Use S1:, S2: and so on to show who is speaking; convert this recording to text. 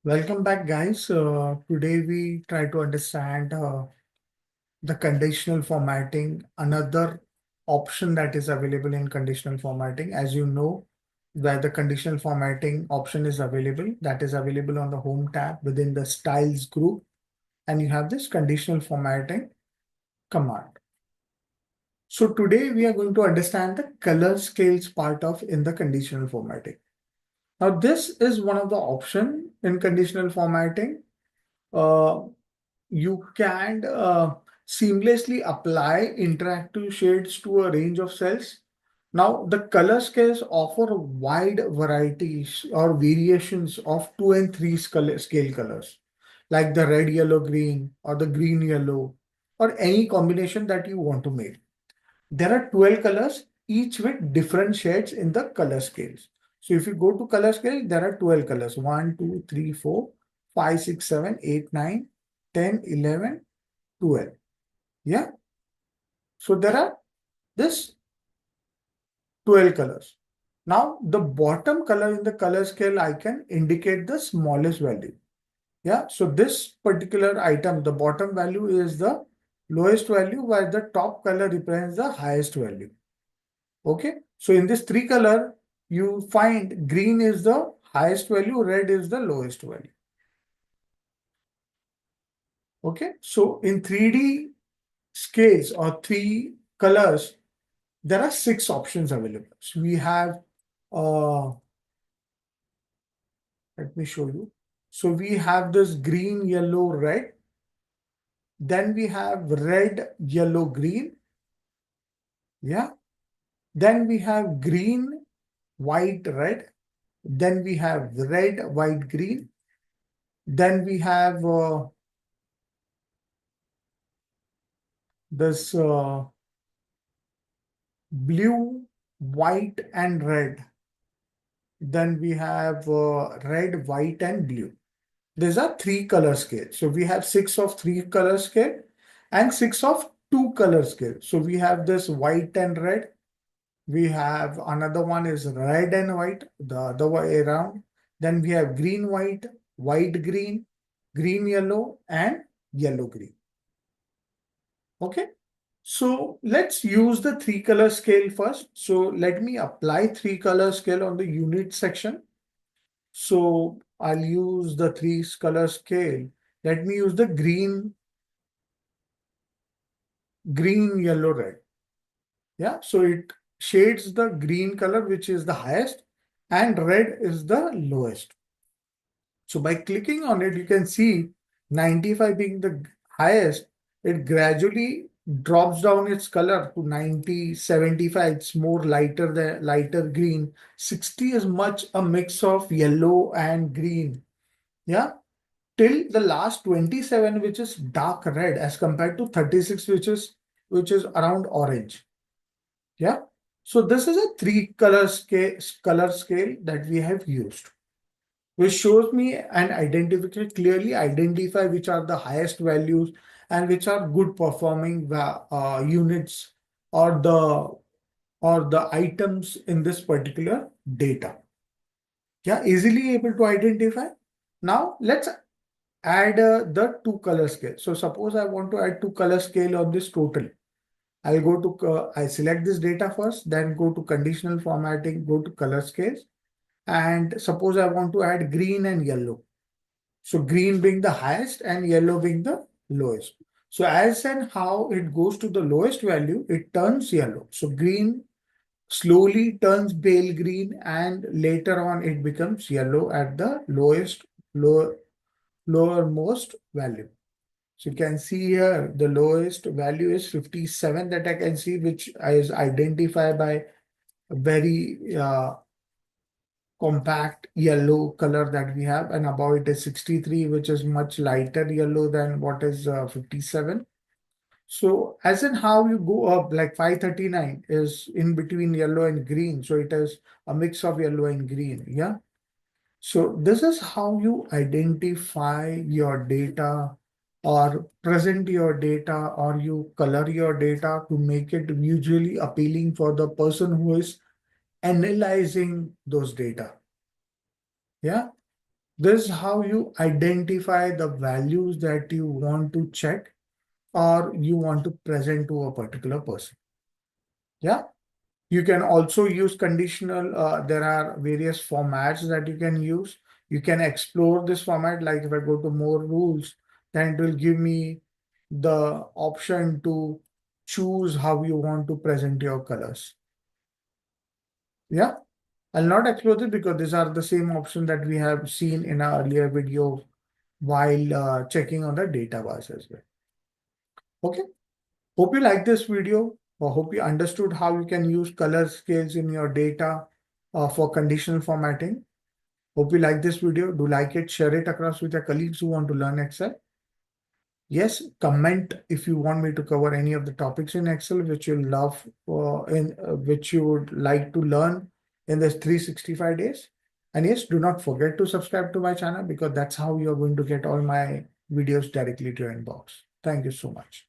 S1: Welcome back, guys. Today we try to understand the conditional formatting, another option that is available in conditional formatting. As you know, where the conditional formatting option is available, that is available on the Home tab within the Styles group, and you have this conditional formatting command. So today we are going to understand the color scales part of in the conditional formatting. Now, this is one of the option in conditional formatting. Uh, you can seamlessly apply interactive shades to a range of cells. Now, the color scales offer wide varieties or variations of 2 and 3 scale colors, like the red, yellow, green, or the green, yellow, or any combination that you want to make. There are 12 colors, each with different shades in the color scales. So if you go to color scale, there are 12 colors, 1, 2, 3, 4, 5, 6, 7, 8, 9, 10, 11, 12. Yeah. So there are this 12 colors. Now the bottom color in the color scale icon indicate the smallest value. Yeah. So this particular item, the bottom value is the lowest value, while the top color represents the highest value. Okay. So in this three color, you find green is the highest value, red is the lowest value. Okay. So in 3D scales or three colors, there are 6 options available. So we have, uh, let me show you. So we have this green, yellow, red. Then we have red, yellow, green. Yeah. Then we have green, white, red. Then we have red, white, green. Then we have this blue, white, and red. Then we have red, white, and blue. These are 3 color scale. So we have 6 of 3 color scale and 6 of 2 color scale. So we have this white and red. We have another one is red and white, the other way around. Then we have green, white, white, green, green, yellow, and yellow, green. Okay. So let's use the 3 color scale first. So let me apply 3 color scale on the unit section. So I'll use the 3 color scale. Let me use the green, yellow, red. Yeah, so it shades the green color, which is the highest, and red is the lowest. So by clicking on it, you can see 95 being the highest, it gradually drops down its color to 90, 75. It's more lighter than lighter green. 60 is much a mix of yellow and green. Yeah. Till the last 27, which is dark red, as compared to 36, which is around orange. Yeah. So this is a 3 color scale that we have used, which shows me and clearly identify which are the highest values and which are good performing units or the items in this particular data. Yeah, easily able to identify. Now let's add the 2 color scale. So suppose I want to add 2 color scale on this total. I'll go to, I select this data first, then go to conditional formatting, go to color scales. And suppose I want to add green and yellow. So green being the highest and yellow being the lowest. So as and how it goes to the lowest value, it turns yellow. So green slowly turns pale green and later on it becomes yellow at the lowermost value. So you can see here the lowest value is 57 that I can see, which is identified by a very compact yellow color that we have, and above it is 63, which is much lighter yellow than what is 57. So as in how you go up, like 539 is in between yellow and green. So it is a mix of yellow and green. Yeah. So this is how you identify your data or present your data or you color your data to make it visually appealing for the person who is analyzing those data. Yeah. This is how you identify the values that you want to check or you want to present to a particular person. Yeah. You can also use conditional. There are various formats that you can use. You can explore this format. Like if I go to more rules, then it will give me the option to choose how you want to present your colors. Yeah. I'll not explore this because these are the same options that we have seen in our earlier video while checking on the data bars as well. Okay. Hope you like this video, or hope you understood how you can use color scales in your data for conditional formatting. Hope you like this video. Do like it, share it across with your colleagues who want to learn Excel. Yes, comment if you want me to cover any of the topics in Excel which you love which you would like to learn in this 365 days. And yes, do not forget to subscribe to my channel because that's how you're going to get all my videos directly to your inbox. Thank you so much.